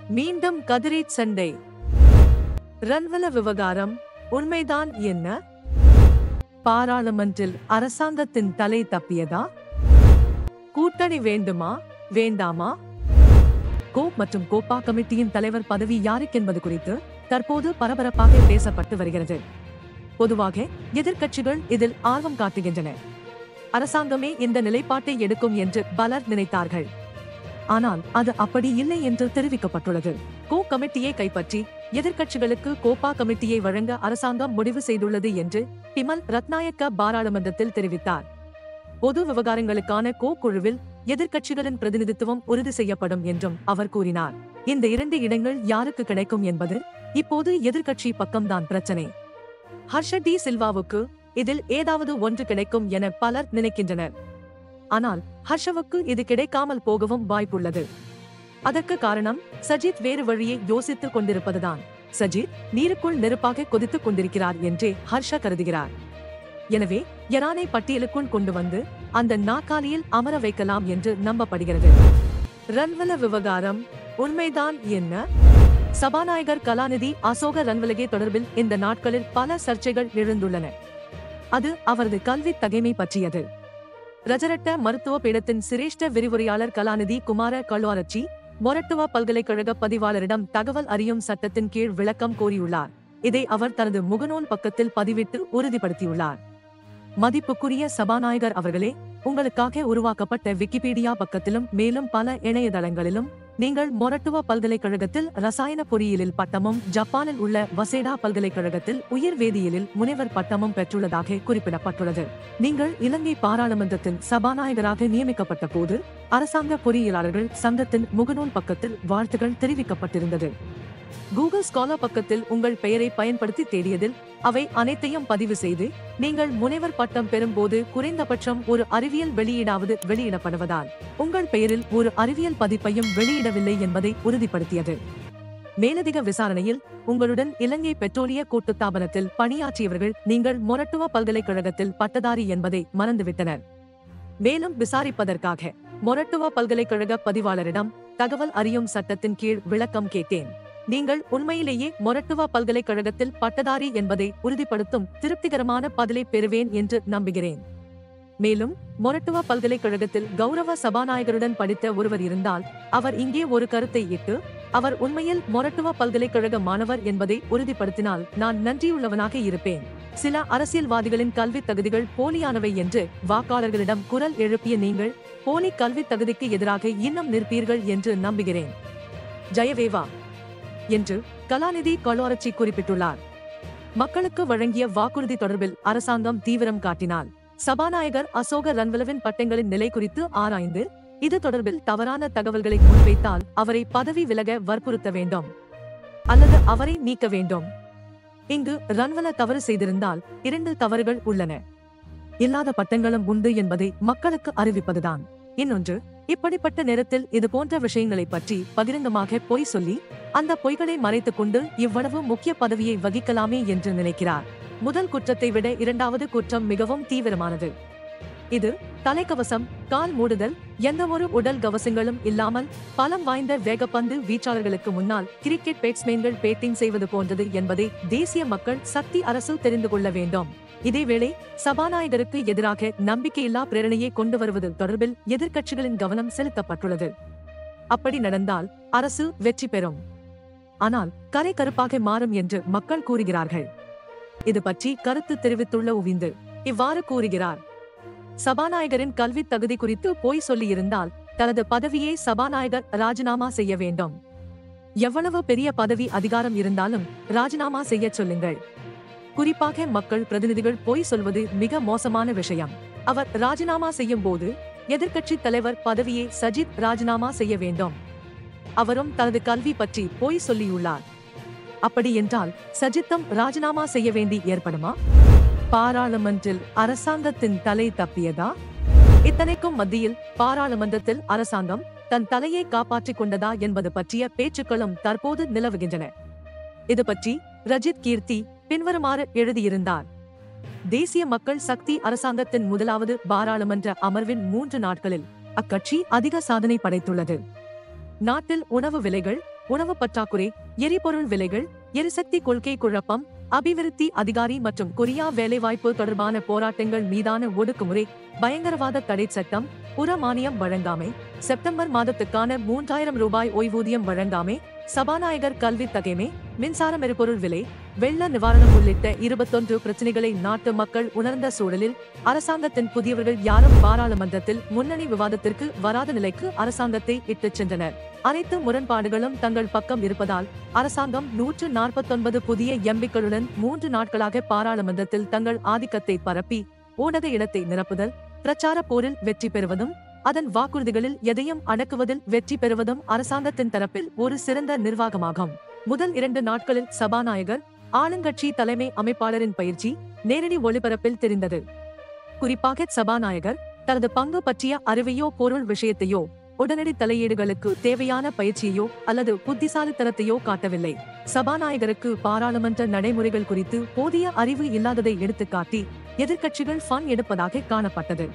மீண்டும் கதிரேட் சண்டை. ரன்வல விவகாரம் உண்மைதான் என்ன? பாராளுமன்றில் அரசாங்கத்தின் தலை தப்பியதா? கூட்டணி வேண்டுமா வேண்டாமா? கோப் மற்றும் கோப்பா கமிட்டியின் தலைவர் பதவி யாருக்கென்பது குறித்து தற்போது பரபரப்பாக பேசப்பட்டு வருகிறது. பொதுவாக எதிர்க்கட்சிகள் இதில் ஆர்வம் காட்டுகின்றன. அரசாங்கமே இந்த நிலைப்பாட்டை எடுக்கும் என்று பலர் நினைத்தார்கள். ஆனால் அது அப்படி இல்லை என்று தெரிவிக்கப்பட்டுள்ளது. கோ கமிட்டியை கைப்பற்றி எதிர்க்கட்சிகளுக்கு கோப்பா கமிட்டியை வழங்க அரசாங்கம் முடிவு செய்துள்ளது என்று பிமல் ரத்நாயக்க பாராளுமன்றத்தில் தெரிவித்தார். பொது விவகாரங்களுக்கான கோ குழுவில் எதிர்க்கட்சிகளின் பிரதிநிதித்துவம் உறுதி செய்யப்படும் என்றும் அவர் கூறினார். இந்த 2 இடங்கள் யாருக்கு கிடைக்கும் என்பது இப்போது எதிர்க்கட்சி பக்கம்தான் பிரச்சனை. ஹர்ஷ டி சில்வாவுக்கு இதில் ஏதாவது ஒன்று கிடைக்கும் என பலர் நினைக்கின்றனர். ஆனால் ஹர்ஷவுக்கு இது கிடைக்காமல் போகவும் வாய்ப்புள்ளது. அதற்கு காரணம் சஜித் வேறு வழியை யோசித்துக் கொண்டிருப்பதுதான். சஜித் நீருக்குள் நெருப்பாக கொதித்துக் கொண்டிருக்கிறார் என்றே ஹர்ஷ கருதுகிறார். எனவே யரானை பட்டியலுக்குள் கொண்டு வந்து அந்த நாற்காலியில் அமர வைக்கலாம் என்று நம்பப்படுகிறது. ரன்வல விவகாரம் உண்மைதான் என்ன? சபாநாயகர் கலாநிதி அசோக ரன்வலகே தொடர்பில் இந்த நாட்களில் பல சர்ச்சைகள் எழுந்துள்ளன. அது அவரது கல்வி தகைமை பற்றியது. ரஜரட்ட மருத்துவ பீடத்தின் சிரேஷ்ட விரிவுரையாளர் கலாநிதி குமார கல்வாரச்சி மொரட்டுவா பல்கலைக்கழக பதிவாளரிடம் தகவல் அறியும் சட்டத்தின் கீழ் விளக்கம் கோரியுள்ளார். இதை அவர் தனது முகநூல் பக்கத்தில் பதிவிட்டு உறுதிப்படுத்தியுள்ளார். மதிப்புக்குரிய சபாநாயகர் அவர்களே, உங்களுக்காக உருவாக்கப்பட்ட விக்கிபீடியா பக்கத்திலும் மேலும் பல இணையதளங்களிலும் நீங்கள் மொரட்டுவா பல்கலைக்கழகத்தில் ரசாயன பொறியியலில் பட்டமும் ஜப்பானில் உள்ள வசேடா பல்கலைக்கழகத்தில் உயிர் வேதியியலில் முனைவர் பட்டமும் பெற்றுள்ளதாக குறிப்பிடப்பட்டுள்ளது. நீங்கள் இலங்கை பாராளுமன்றத்தின் சபாநாயகராக நியமிக்கப்பட்ட போது அரசாங்க பொறியியலாளர்கள் சங்கத்தின் முகநூல் பக்கத்தில் வாழ்த்துகள் தெரிவிக்கப்பட்டிருந்தது. கூகுள் ஸ்காலர் பக்கத்தில் உங்கள் பெயரை பயன்படுத்தி தேடியதில் அவை அனைத்தையும் பதிவு செய்து நீங்கள் முனைவர் பட்டம் பெறும்போது குறைந்தபட்சம் ஒரு அறிவியல் வெளியீடாவது வெளியிடப்படுவதால் உங்கள் பெயரில் ஒரு அறிவியல் பதிப்பையும் வெளியிடவில்லை என்பதை உறுதிப்படுத்தியது. மேலதிக விசாரணையில் உங்களுடன் இலங்கை பெட்ரோலிய கூட்டுத்தாபனத்தில் பணியாற்றியவர்கள் நீங்கள் மொரட்டுவா பல்கலைக்கழகத்தில் பட்டதாரி என்பதை மறந்துவிட்டனர். மேலும் விசாரிப்பதற்காக மொரட்டுவா பல்கலைக்கழக பதிவாளரிடம் தகவல் அறியும் சட்டத்தின் கீழ் விளக்கம் கேட்டேன். நீங்கள் உண்மையிலேயே மொரட்டுவா பல்கலைக்கழகத்தில் பட்டதாரி என்பதை உறுதிப்படுத்தும் திருப்திகரமான பதிலை பெறுவேன் என்று நம்புகிறேன். மேலும் மொரட்டுவா பல்கலைக்கழகத்தில் கௌரவ சபாநாயகருடன் படித்த ஒருவர் இருந்தால் அவர் இங்கே ஒரு கருத்தை இட்டு அவர் உண்மையில் மொரட்டுவா பல்கலைக்கழக மாணவர் என்பதை உறுதிப்படுத்தினால் நான் நன்றியுள்ளவனாக இருப்பேன். சில அரசியல்வாதிகளின் கல்வி தகுதிகள் போலியானவை என்று வாக்காளர்களிடம் குரல் எழுப்பிய நீங்கள் போலி கல்வி தகுதிக்கு எதிராக இன்னும் நிற்பீர்கள் என்று நம்புகிறேன். ஜெயவேவா என்று கலாநிதி கல்வாரச்சி குறிப்பிட்டுள்ளார். மக்களுக்கு வழங்கிய வாக்குறுதி தொடர்பில் அரசாங்கம் தீவிரம் காட்டினால் சபாநாயகர் அசோக ரன்வலவின் பட்டங்களின் நிலை குறித்து ஆராய்ந்து இது தொடர்பில் தவறான தகவல்களை முன்வைத்தால் அவரை பதவி விலக வற்புறுத்த வேண்டும் அல்லது அவரை நீக்க வேண்டும். இங்கு ரன்வல தவறு செய்திருந்தால் 2 தவறுகள் உள்ளன. இல்லாத பட்டங்களும் உண்டு என்பதை மக்களுக்கு அறிவிப்பதுதான். இன்னொன்று, இப்படிப்பட்ட நேரத்தில் இது போன்ற விஷயங்களை பற்றி பகிரங்கமாக பொய் சொல்லி அந்த பொய்களை மறைத்துக் கொண்டு இவ்வளவு முக்கிய பதவியை வகிக்கலாமே என்று நினைக்கிறார். முதல் குற்றத்தை விட 2வது குற்றம் மிகவும் தீவிரமானது. இது தலைக்கவசம், கால் மூடுதல், எந்தவொரு உடல் கவசங்களும் இல்லாமல் பலம் வாய்ந்த வேகப்பந்து வீச்சாளர்களுக்கு முன்னால் கிரிக்கெட் பேட்ஸ்மேன்கள் பேட்டிங் செய்வது போன்றது என்பதை தேசிய மக்கள் சக்தி அரசு தெரிந்து கொள்ள வேண்டும். இதேவேளை சபாநாயகருக்கு எதிராக நம்பிக்கையில்லா பிரேரணையை கொண்டு வருவது தொடர்பில் எதிர்க்கட்சிகளின் கவனம் செலுத்தப்பட்டுள்ளது. அப்படி நடந்தால் அரசு வெற்றி பெறும். ஆனால் கரை கருப்பாக மாறும் என்று மக்கள் கூறுகிறார்கள். இது பற்றி கருத்து தெரிவித்துள்ள உவிந்து இவ்வாறு கூறுகிறார். சபாநாயகரின் கல்வி தகுதி குறித்து பொய் சொல்லியிருந்தால் தனது பதவியை சபாநாயகர் ராஜினாமா செய்ய வேண்டும். எவ்வளவு பெரிய பதவி அதிகாரம் இருந்தாலும் ராஜினாமா செய்ய சொல்லுங்கள். குறிப்பாக மக்கள் பிரதிநிதிகள் பொய் சொல்வது மிக மோசமான விஷயம். அவர் ராஜினாமா செய்யும் போது எதிர்க்கட்சி தலைவர் பதவியை சஜித் ராஜினாமா செய்ய வேண்டும். அவரும் தனது கல்வி பற்றி பொய் சொல்லியுள்ளார். அப்படி என்றால் சஜித்தும் ராஜினாமா செய்ய வேண்டி ஏற்படுமா? பாராளுமன்றில் அரசாங்கத்தின் தலை தப்பியதா? இத்தனைக்கும் மத்தியில் பாராளுமன்றத்தில் அரசாங்கம் தன் தலையை காப்பாற்றிக் கொண்டதா என்பது பற்றிய பேச்சுக்களும் தற்போது நிலவுகின்றன. இது பற்றி ரஜித் கீர்த்தி பின்வருமாறு எழுதியிருந்தார். தேசிய மக்கள் சக்தி அரசாங்கத்தின் முதலாவது பாராளுமன்ற அமர்வின் 3 நாட்களில் அக்கட்சி அதிக சாதனை படைத்துள்ளது. நாட்டில் உணவு விலைகள், உணவு பற்றாக்குறை, எரிபொருள் விலைகள், எரிசக்தி கொள்கை குழப்பம், அபிவிருத்தி அதிகாரி மற்றும் கொரியா வேலைவாய்ப்பு தொடர்பான போராட்டங்கள் மீதான ஒடுக்குமுறை, பயங்கரவாத தடை சட்டம், புற மானியம் வழங்காமை, செப்டம்பர் மாதத்துக்கான 3000 ரூபாய் ஓய்வூதியம் வழங்காமை, சபாநாயகர் கல்வி தகைமை, மின்சாரம் எரிபொருள் விலை, வெள்ள நிவாரணம் உள்ளிட்ட 21 பிரச்சினைகளை நாட்டு மக்கள் உணர்ந்த சூழலில் அரசாங்கத்தின் புதியவர்கள் யாரும் பாராளுமன்றத்தில் முன்னணி விவாதத்திற்கு வராத நிலைக்கு அரசாங்கத்தை இட்டுச் சென்றனர். அனைத்து முரண்பாடுகளும் தங்கள் பக்கம் இருப்பதால் அரசாங்கம் 149 புதிய எம்பிக்களுடன் 3 நாட்களாக பாராளுமன்றத்தில் தங்கள் ஆதிக்கத்தை பரப்பி ஊடக இடத்தை நிரப்புதல், பிரச்சார போரில் வெற்றி பெறுவதும் அதன் வாக்குறுதிகளில் எதையும் அடக்குவதில் வெற்றி பெறுவதும் அரசாங்கத்தின் தரப்பில் ஒரு சிறந்த நிர்வாகமாகும். முதல் 2 நாட்களில் சபாநாயகர், ஆளுங்கட்சி தலைமை அமைப்பாளரின் பயிற்சி நேரடி ஒளிபரப்பில் தெரிந்தது. குறிப்பாக சபாநாயகர் தனது பங்கு பற்றிய அறிவையோ பொருள் விஷயத்தையோ உடனடி தலையீடுகளுக்கு தேவையான பயிற்சியையோ அல்லது புத்திசாலித்தனத்தையோ காட்டவில்லை. சபாநாயகருக்கு பாராளுமன்ற நடைமுறைகள் குறித்து போதிய அறிவு இல்லாததை எடுத்துக்காட்டி எதிர்க்கட்சிகள் ஃபன் எடுப்பதாக காணப்பட்டது.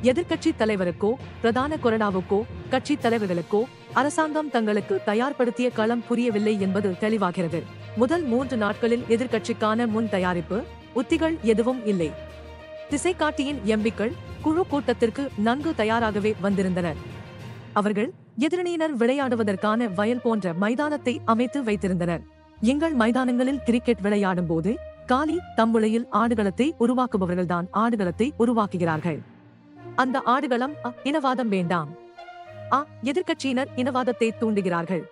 எதிர்க்கட்சி தலைவருக்கோ பிரதான கொறடாவுக்கோ கட்சி தலைவர்களுக்கோ அரசாங்கம் தங்களுக்கு தயார்படுத்திய களம் புரியவில்லை என்பது தெளிவாகிறது. முதல் 3 நாட்களில் எதிர்க்கட்சிக்கான முன் தயாரிப்பு உத்திகள் எதுவும் இல்லை. திசைகாட்டியின் எம்பிக்கள் குழு கூட்டத்திற்கு நன்கு தயாராகவே வந்திருந்தனர். அவர்கள் எதிரணியினர் விளையாடுவதற்கான வயல் போன்ற மைதானத்தை அமைத்து வைத்திருந்தனர். எங்கள் மைதானங்களில் கிரிக்கெட் விளையாடும் போது காலி தம்புளையில் ஆடுகளத்தை உருவாக்குபவர்கள்தான் ஆடுகளத்தை உருவாக்குகிறார்கள். அந்த ஆடுகளம் இனவாதம் வேண்டாம். எதிர்க்கட்சியினர் இனவாதத்தை தூண்டுகிறார்கள்.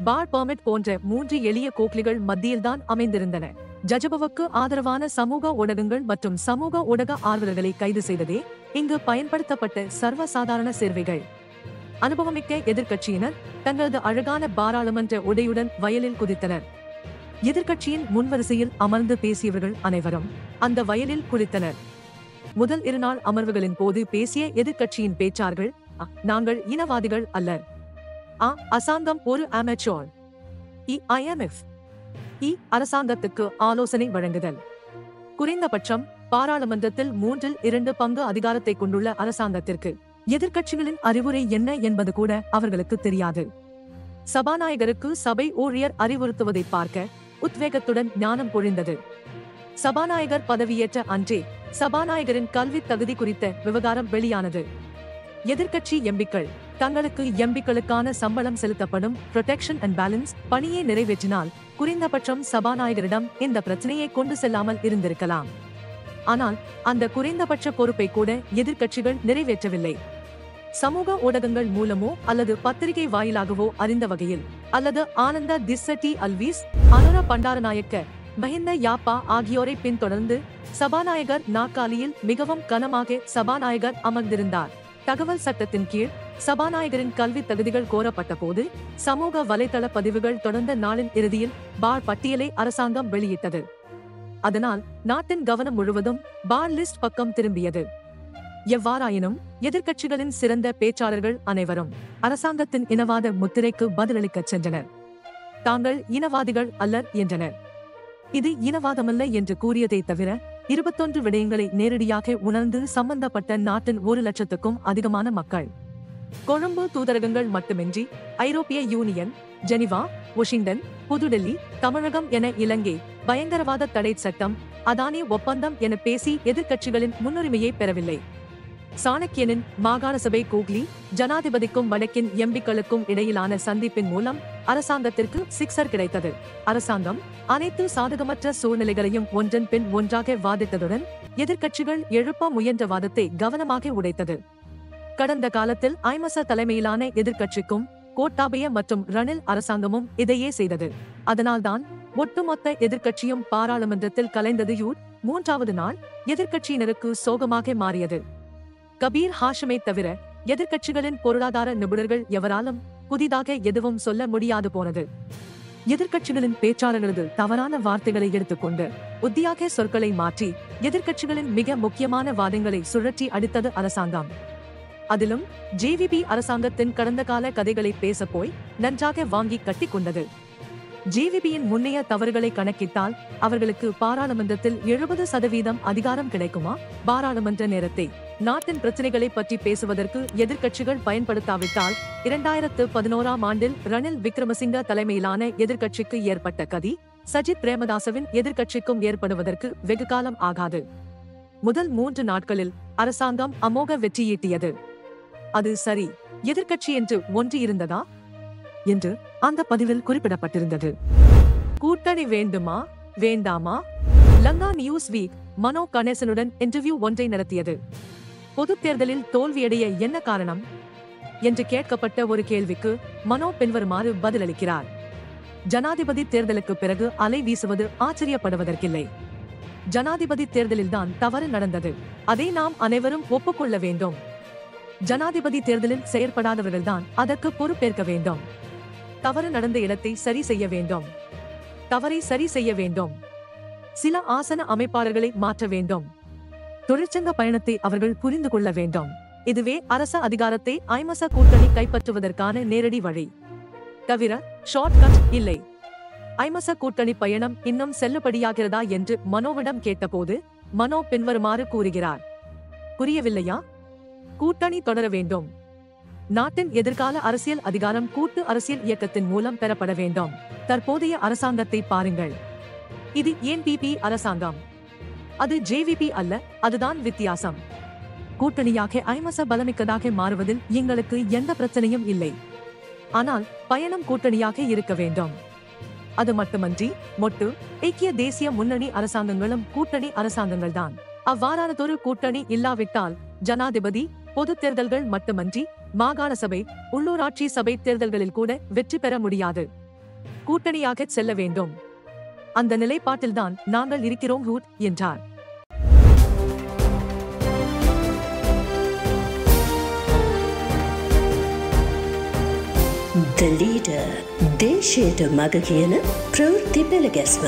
பார் பெர்மிட் போன்ற 3 எளிய கோக்லிகள் மத்தியில்தான் அமைந்திருந்தன. ஜஜபவுக்கு ஆதரவான சமூக ஊடகங்கள் மற்றும் சமூக ஊடக ஆர்வலர்களை கைது செய்ததே இங்கு பயன்படுத்தப்பட்ட சர்வசாதாரண சேர்வைகள். அனுபவமிக்க எதிர்க்கட்சியினர் தங்களது அழகான பாராளுமன்ற உடையுடன் வயலில் குதித்தனர். எதிர்க்கட்சியின் முன்வரிசையில் அமர்ந்து பேசியவர்கள் அனைவரும் அந்த வயலில் குளித்தனர். முதல் 2 நாள் அமர்வுகளின் போது பேசிய எதிர்க்கட்சியின் பேச்சார்கள், நாங்கள் இனவாதிகள் அல்லர். அரசாங்கம் ஒரு அமெச்சோர். IMF. அரசாங்கத்துக்கு ஆலோசனை வழங்குதல். குறைந்தபட்சம் பாராளுமன்றத்தில் 3/2 பங்கு அதிகாரத்தை கொண்டுள்ள அரசாங்கத்திற்கு எதிர்க்கட்சிகளின் அறிவுரை என்ன என்பது கூட அவர்களுக்கு தெரியாது. சபாநாயகருக்கு சபை ஊழியர் அறிவுறுத்துவதை பார்க்க உத்வேகத்துடன் ஞானம் பொழிந்தது. சபாநாயகர் பதவியேற்ற அன்றே சபாநாயகரின் கல்வி தகுதி குறித்த விவகாரம் வெளியானது. எதிர்க்கட்சி எம்பிக்கள் தங்களுக்கு எம்பிக்களுக்கான சம்பளம் செலுத்தப்படும் புரொடெக்ஷன் அண்ட் பேலன்ஸ் பணியை நிறைவேற்றினால் குறைந்தபட்சம் சபாநாயகரிடம் இந்த பிரச்சனையை கொண்டு செல்லாமல் இருந்திருக்கலாம். ஆனால் அந்த குறைந்தபட்ச பொறுப்பை கூட எதிர்க்கட்சிகள் நிறைவேற்றவில்லை. சமூக ஊடகங்கள் மூலமோ அல்லது பத்திரிகை வாயிலாகவோ அறிந்த வகையில் அல்லது ஆனந்த திஸ்ஸட்டி அல்வீஸ், அனுர பண்டாரநாயக்க, மஹிந்த யாப்பா ஆகியோரை பின்தொடர்ந்து சபாநாயகர் நாற்காலியில் மிகவும் கனமாக சபாநாயகர் அமர்ந்திருந்தார். தகவல் சட்டத்தின் கீழ் சபாநாயகரின் கல்வி தகுதிகள் கோரப்பட்ட போது சமூக வலைதள பதிவுகள் தொடர்ந்த நாளின் இறுதியில் பார் பட்டியலை அரசாங்கம் வெளியிட்டது. அதனால் நாட்டின் கவனம் முழுவதும் பார் லிஸ்ட் பக்கம் திரும்பியது. எவ்வாறாயினும் எதிர்க்கட்சிகளின் சிறந்த பேச்சாளர்கள் அனைவரும் அரசாங்கத்தின் இனவாத முத்திரைக்கு பதிலளிக்கச் சென்றனர். தாங்கள் இனவாதிகள் அல்லர் என்றனர். இது இனவாதமல்ல என்று கூறியதை தவிர 21 விடயங்களை நேரடியாக உணர்ந்து சம்பந்தப்பட்ட நாட்டின் 1 லட்சத்துக்கும் அதிகமான மக்கள். கொழும்பு தூதரகங்கள் மட்டுமின்றி ஐரோப்பிய யூனியன், ஜெனிவா, வாஷிங்டன், புதுடெல்லி, தமிழகம் என இலங்கை பயங்கரவாத தடை சட்டம், அதானி ஒப்பந்தம் என பேசி எதிர்க்கட்சிகளின் முன்னுரிமையை பெறவில்லை. சாணக்கியனின் மாகாண சபை கூக்லி, ஜனாதிபதிக்கும் வடக்கின் எம்பிக்களுக்கும் இடையிலான சந்திப்பின் மூலம் அரசாங்கத்திற்கு சிக்ஸர் கிடைத்தது. அரசாங்கம் அனைத்து சாதகமற்ற சூழ்நிலைகளையும் ஒன்றன் பின் ஒன்றாக வாதிட்டதுடன் எதிர்க்கட்சிகள் எழுப்ப முயன்ற வாதத்தை கவனமாக உடைத்தது. கடந்த காலத்தில் ஐமச தலைமையிலான எதிர்க்கட்சிக்கும் கோட்டாபய மற்றும் ரணில் அரசாங்கமும் இதையே செய்தது. அதனால்தான் ஒட்டுமொத்த எதிர்க்கட்சியும் பாராளுமன்றத்தில் கலைந்தது. 3வது நாள் எதிர்க்கட்சியினருக்கு சோகமாக மாறியது. கபீர் ஹாஷிமை தவிர எதிர்க்கட்சிகளின் பொருளாதார நிபுணர்கள் எவராலும் புதிதாக எதுவும் சொல்ல முடியாது போனது. எதிர்க்கட்சிகளின் பேச்சாளர்களது தவறான வார்த்தைகளை எடுத்துக்கொண்டு உத்தியாக சொற்களை மாற்றி எதிர்க்கட்சிகளின் மிக முக்கியமான வாதங்களை சுழற்றி அடித்தது அரசாங்கம். அதிலும் ஜேவிபி அரசாங்கத்தின் கடந்த கால கதைகளை பேசப்போய் நன்றாக வாங்கி கட்டி கொண்டது. ஜேவிபியின் முன்னைய தவறுகளை கணக்கிட்டால் அவர்களுக்கு பாராளுமன்றத்தில் 70% அதிகாரம் கிடைக்குமா? பாராளுமன்ற நேரத்தை நாட்டின் பிரச்சனைகளை பற்றி பேசுவதற்கு எதிர்க்கட்சிகள் பயன்படுத்தாவிட்டால் 2011ஆம் ஆண்டில் ரணில் விக்ரமசிங்க தலைமையிலான எதிர்க்கட்சிக்கு ஏற்பட்ட கதி சஜித் பிரேமதாசவின் எதிர்க்கட்சிக்கும் ஏற்படுவதற்கு வெகு காலம் ஆகாது. முதல் 3 நாட்களில் அரசாங்கம் அமோக வெற்றியீட்டியது. அது சரி, எதிர்க்கட்சி என்று ஒன்று இருந்ததா என்று அந்த பதிவில் குறிப்பிடப்பட்டிருந்தது. கூட்டணி வேண்டுமா வேண்டாமா? லங்கா நியூஸ் வீக் மனோ கணேசனுடன் இன்டர்வியூ ஒன்றை நடத்தியது. பொதுத் தேர்தலில் தோல்வியடைய என்ன காரணம் என்று கேட்கப்பட்ட ஒரு கேள்விக்கு மனோ பின்வருமாறு பதிலளிக்கிறார். ஜனாதிபதி தேர்தலுக்கு பிறகு அலை வீசுவது ஆச்சரியப்படுவதற்கில்லை. ஜனாதிபதி தேர்தலில்தான் தவறு நடந்தது. அதை நாம் அனைவரும் ஒப்புக்கொள்ள வேண்டும். ஜனாதிபதி தேர்தலில் செயற்படாதவர்கள்தான் அதற்கு பொறுப்பேற்க வேண்டும். தவறு நடந்த இடத்தை சரி செய்ய வேண்டும். தவறை சரி செய்ய வேண்டும். சில ஆசன அமைப்பாளர்களை மாற்ற வேண்டும். தொழிற்சங்க பயணத்தை அவர்கள் புரிந்து கொள்ள வேண்டும். இதுவே அரச அதிகாரத்தை ஐமச கூட்டணி கைப்பற்றுவதற்கான நேரடி வழி. தவிர ஷார்ட் கட் இல்லை. ஐமச கூட்டணி பயணம் இன்னும் செல்லுபடியாகிறதா என்று மனோவிடம் கேட்டபோது மனோ பின்வருமாறு கூறுகிறார். புரியவில்லையா? கூட்டணி தொடர வேண்டும். நாட்டின் எதிர்கால அரசியல் அதிகாரம் கூட்டு அரசியல் இயக்கத்தின் மூலம் பெறப்பட வேண்டும். தற்போதைய அரசாங்கத்தை பாருங்கள். இது என்பிபி அரசாங்கம். அது ஜேவிபி அல்ல. அதுதான் வித்தியாசம். கூட்டணியாக ஐமச பலமிக்கதாக மாறுவதில் எங்களுக்கு எந்த பிரச்சனையும் இல்லை. ஆனால் பயணம் கூட்டணியாக இருக்க வேண்டும். அது மட்டுமன்றி மொட்டு ஐக்கிய தேசிய முன்னணி அரசாங்கங்களும் கூட்டணி அரசாங்கங்கள்தான். அவ்வாறானதொரு கூட்டணி இல்லாவிட்டால் ஜனாதிபதி பொதுத் தேர்தல்கள் மட்டுமன்றி மாகாண சபை உள்ளூராட்சி சபை தேர்தல்களில் கூட வெற்றி பெற முடியாது. கூட்டணியாக செல்ல வேண்டும். அந்த நிலைப்பாட்டில்தான் நாங்கள் இருக்கிறோம் என்றார். The leader, දේශයට මග කියන ප්‍රවෘත්ති පෙළගැස්ම